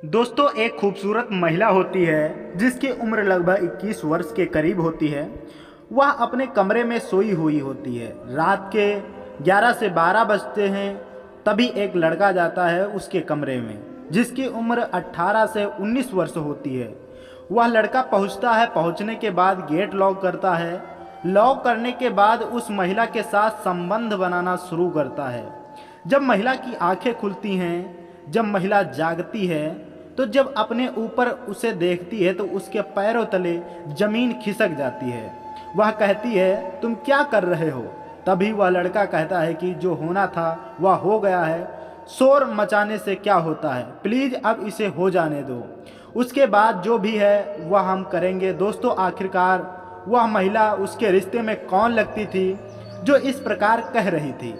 दोस्तों, एक खूबसूरत महिला होती है जिसकी उम्र लगभग 21 वर्ष के करीब होती है। वह अपने कमरे में सोई हुई होती है। रात के 11 से 12 बजते हैं, तभी एक लड़का जाता है उसके कमरे में, जिसकी उम्र 18 से 19 वर्ष होती है। वह लड़का पहुंचता है। पहुंचने के बाद गेट लॉक करता है। लॉक करने के बाद उस महिला के साथ संबंध बनाना शुरू करता है। जब महिला की आंखें खुलती हैं, जब महिला जागती है, तो जब अपने ऊपर उसे देखती है तो उसके पैरों तले जमीन खिसक जाती है। वह कहती है, तुम क्या कर रहे हो? तभी वह लड़का कहता है कि जो होना था वह हो गया है। शोर मचाने से क्या होता है, प्लीज अब इसे हो जाने दो। उसके बाद जो भी है वह हम करेंगे। दोस्तों, आखिरकार वह महिला उसके रिश्ते में कौन लगती थी जो इस प्रकार कह रही थी?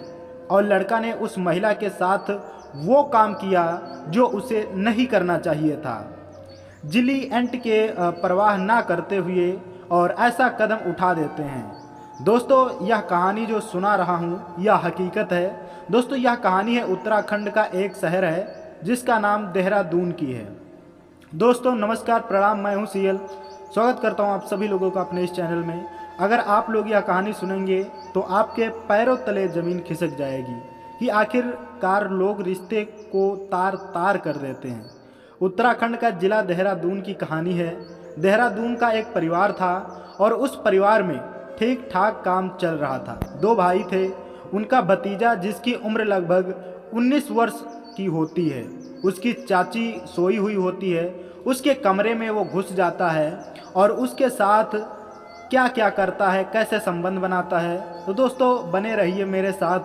और लड़का ने उस महिला के साथ वो काम किया जो उसे नहीं करना चाहिए था। जिली एंट के परवाह ना करते हुए और ऐसा कदम उठा देते हैं। दोस्तों, यह कहानी जो सुना रहा हूँ यह हकीकत है। दोस्तों, यह कहानी है उत्तराखंड का एक शहर है जिसका नाम देहरादून की है। दोस्तों नमस्कार, प्रणाम, मैं हूँ सीएल। स्वागत करता हूँ आप सभी लोगों का अपने इस चैनल में। अगर आप लोग यह कहानी सुनेंगे तो आपके पैरों तले ज़मीन खिसक जाएगी कि आखिरकार लोग रिश्ते को तार तार कर देते हैं। उत्तराखंड का जिला देहरादून की कहानी है। देहरादून का एक परिवार था और उस परिवार में ठीक ठाक काम चल रहा था। दो भाई थे। उनका भतीजा जिसकी उम्र लगभग 19 वर्ष की होती है, उसकी चाची सोई हुई होती है। उसके कमरे में वो घुस जाता है और उसके साथ क्या क्या करता है, कैसे संबंध बनाता है। तो दोस्तों बने रहिए मेरे साथ,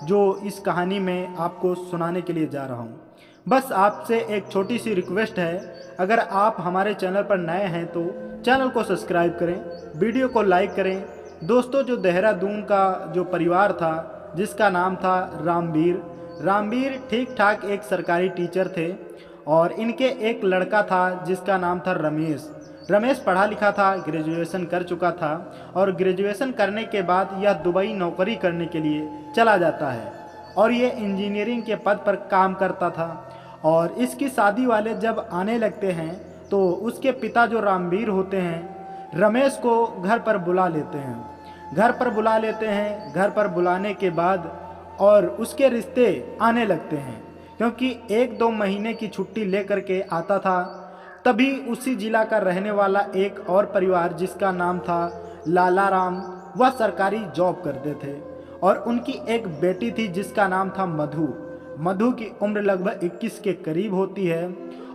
जो इस कहानी में आपको सुनाने के लिए जा रहा हूँ। बस आपसे एक छोटी सी रिक्वेस्ट है, अगर आप हमारे चैनल पर नए हैं तो चैनल को सब्सक्राइब करें, वीडियो को लाइक करें। दोस्तों, जो देहरादून का जो परिवार था जिसका नाम था रामवीर ठीक ठाक एक सरकारी टीचर थे और इनके एक लड़का था जिसका नाम था रमेश पढ़ा लिखा था, ग्रेजुएशन कर चुका था और ग्रेजुएशन करने के बाद यह दुबई नौकरी करने के लिए चला जाता है और ये इंजीनियरिंग के पद पर काम करता था। और इसकी शादी वाले जब आने लगते हैं तो उसके पिता जो रामवीर होते हैं, रमेश को घर पर बुला लेते हैं। घर पर बुलाने के बाद और उसके रिश्ते आने लगते हैं, क्योंकि 1-2 महीने की छुट्टी लेकर के आता था। तभी उसी जिला का रहने वाला एक और परिवार जिसका नाम था लाला राम, वह सरकारी जॉब करते थे और उनकी एक बेटी थी जिसका नाम था मधु की उम्र लगभग 21 के करीब होती है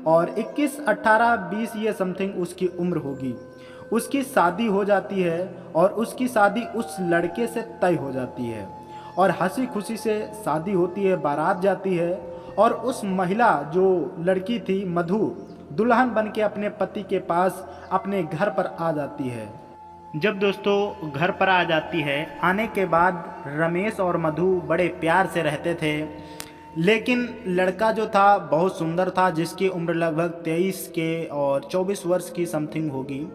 और 21, 18, 20 ये समथिंग उसकी उम्र होगी। उसकी शादी हो जाती है और उसकी शादी उस लड़के से तय हो जाती है और हंसी खुशी से शादी होती है, बारात जाती है और उस महिला जो लड़की थी मधु दुल्हन बन के अपने पति के पास अपने घर पर आ जाती है। जब दोस्तों घर पर आ जाती है, आने के बाद रमेश और मधु बड़े प्यार से रहते थे। लेकिन लड़का जो था बहुत सुंदर था, जिसकी उम्र लगभग 23 के और 24 वर्ष की समथिंग होगी।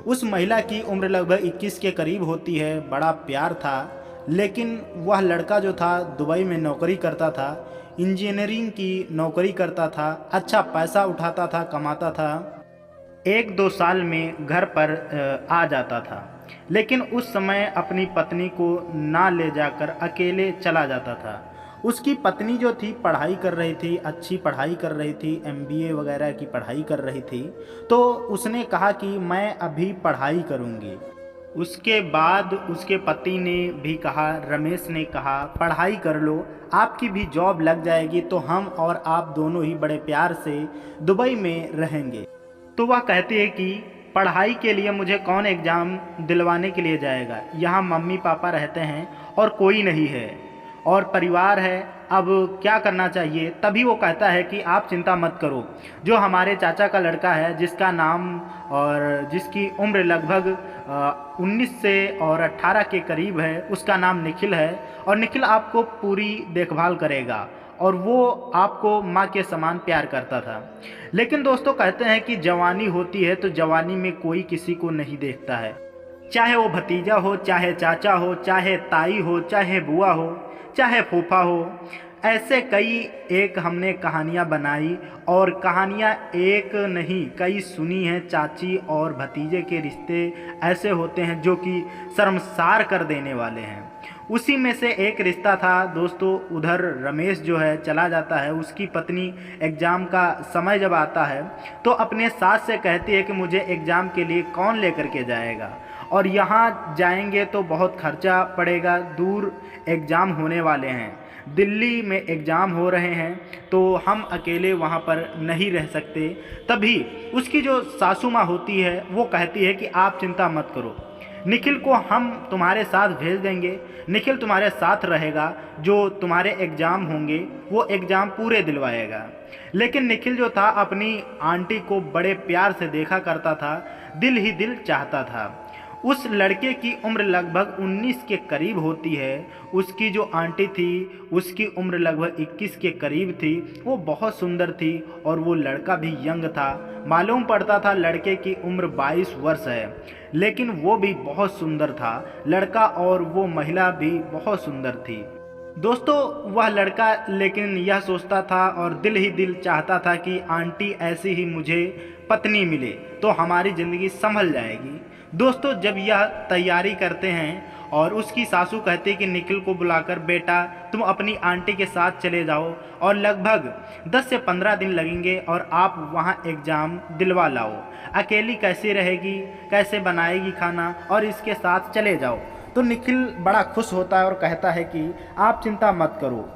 उस महिला की उम्र लगभग 21 के करीब होती है। बड़ा प्यार था। लेकिन वह लड़का जो था दुबई में नौकरी करता था, इंजीनियरिंग की नौकरी करता था, अच्छा पैसा उठाता था, कमाता था। 1-2 साल में घर पर आ जाता था। लेकिन उस समय अपनी पत्नी को ना ले जाकर अकेले चला जाता था। उसकी पत्नी जो थी पढ़ाई कर रही थी, अच्छी पढ़ाई कर रही थी, एमबीए वगैरह की पढ़ाई कर रही थी। तो उसने कहा कि मैं अभी पढ़ाई करूँगी। उसके बाद उसके पति ने भी कहा, रमेश ने कहा, पढ़ाई कर लो, आपकी भी जॉब लग जाएगी तो हम और आप दोनों ही बड़े प्यार से दुबई में रहेंगे। तो वह कहती है कि पढ़ाई के लिए मुझे कौन एग्ज़ाम दिलवाने के लिए जाएगा, यहाँ मम्मी पापा रहते हैं और कोई नहीं है और परिवार है, अब क्या करना चाहिए। तभी वो कहता है कि आप चिंता मत करो, जो हमारे चाचा का लड़का है जिसका नाम और जिसकी उम्र लगभग 19 से और 18 के करीब है, उसका नाम निखिल है और निखिल आपको पूरी देखभाल करेगा और वो आपको माँ के समान प्यार करता था। लेकिन दोस्तों कहते हैं कि जवानी होती है तो जवानी में कोई किसी को नहीं देखता है, चाहे वो भतीजा हो, चाहे चाचा हो, चाहे ताई हो, चाहे बुआ हो, चाहे फूफा हो। ऐसे कई एक हमने कहानियाँ बनाई और कहानियाँ एक नहीं कई सुनी हैं। चाची और भतीजे के रिश्ते ऐसे होते हैं जो कि शर्मसार कर देने वाले हैं। उसी में से एक रिश्ता था दोस्तों। उधर रमेश जो है चला जाता है, उसकी पत्नी एग्ज़ाम का समय जब आता है तो अपने सास से कहती है कि मुझे एग्ज़ाम के लिए कौन लेकर के जाएगा, और यहाँ जाएंगे तो बहुत खर्चा पड़ेगा, दूर एग्ज़ाम होने वाले हैं, दिल्ली में एग्ज़ाम हो रहे हैं, तो हम अकेले वहाँ पर नहीं रह सकते। तभी उसकी जो सासू माँ होती है वो कहती है कि आप चिंता मत करो, निखिल को हम तुम्हारे साथ भेज देंगे, निखिल तुम्हारे साथ रहेगा, जो तुम्हारे एग्ज़ाम होंगे वो एग्ज़ाम पूरे दिलवाएगा। लेकिन निखिल जो था अपनी आंटी को बड़े प्यार से देखा करता था, दिल ही दिल चाहता था। उस लड़के की उम्र लगभग 19 के करीब होती है। उसकी जो आंटी थी उसकी उम्र लगभग 21 के करीब थी। वो बहुत सुंदर थी और वो लड़का भी यंग था। मालूम पड़ता था लड़के की उम्र 22 वर्ष है, लेकिन वो भी बहुत सुंदर था लड़का, और वो महिला भी बहुत सुंदर थी। दोस्तों वह लड़का लेकिन यह सोचता था और दिल ही दिल चाहता था कि आंटी ऐसी ही मुझे पत्नी मिले तो हमारी ज़िंदगी संभल जाएगी। दोस्तों जब यह तैयारी करते हैं और उसकी सासू कहती है कि निखिल को बुलाकर, बेटा तुम अपनी आंटी के साथ चले जाओ और लगभग 10 से 15 दिन लगेंगे और आप वहाँ एग्ज़ाम दिलवा लाओ, अकेली कैसी रहेगी, कैसे बनाएगी खाना, और इसके साथ चले जाओ। तो निखिल बड़ा खुश होता है और कहता है कि आप चिंता मत करो।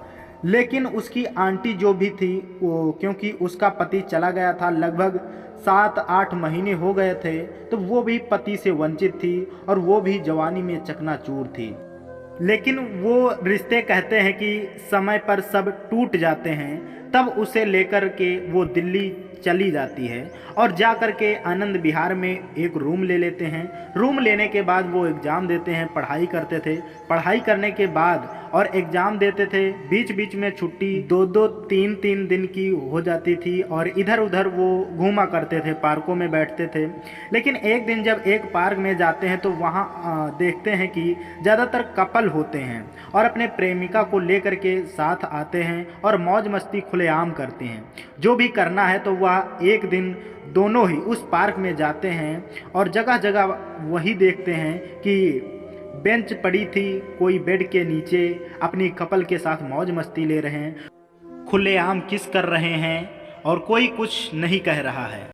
लेकिन उसकी आंटी जो भी थी वो, क्योंकि उसका पति चला गया था, लगभग 7-8 महीने हो गए थे, तो वो भी पति से वंचित थी और वो भी जवानी में चकनाचूर थी। लेकिन वो रिश्ते कहते हैं कि समय पर सब टूट जाते हैं। तब उसे लेकर के वो दिल्ली चली जाती है और जा कर के आनंद विहार में एक रूम ले लेते हैं। रूम लेने के बाद वो एग्ज़ाम देते हैं, पढ़ाई करते थे। पढ़ाई करने के बाद और एग्ज़ाम देते थे, बीच बीच में छुट्टी 2-2 3-3 दिन की हो जाती थी और इधर उधर वो घूमा करते थे, पार्कों में बैठते थे। लेकिन एक दिन जब एक पार्क में जाते हैं तो वहाँ देखते हैं कि ज़्यादातर कपल होते हैं और अपने प्रेमिका को लेकर के साथ आते हैं और मौज मस्ती खुलेआम करते हैं। जो भी करना है तो वह एक दिन दोनों ही उस पार्क में जाते हैं और जगह जगह वही देखते हैं कि बेंच पड़ी थी, कोई बेड के नीचे अपनी कपल के साथ मौज मस्ती ले रहे हैं, खुलेआम किस कर रहे हैं और कोई कुछ नहीं कह रहा है।